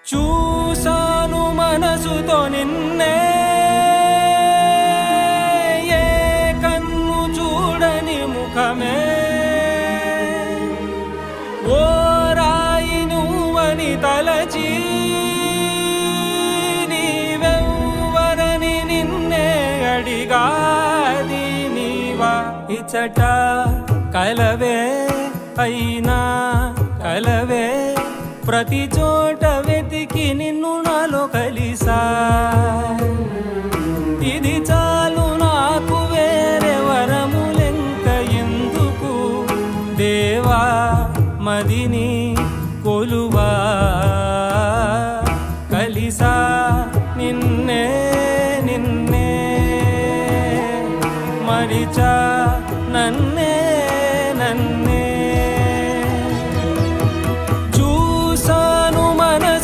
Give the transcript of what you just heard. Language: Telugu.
చూసాను మనసుతో నిన్నే, ఏ కన్ను చూడని ముఖమే, ఓ రాయి నువ్వని తలచి నీవెవ్వరని నిన్నే అడిగాది నీవా. ఇచ్చట కలవే అయినా కలవే, ప్రతి చోట వెతికి నిన్ను నాలో కలిసా. ఇది చాలు నాకు, వేరే వరములెంక ఎందుకు దేవా, మదిని కొలువా. కలిసా నిన్నే నిన్నే మరిచా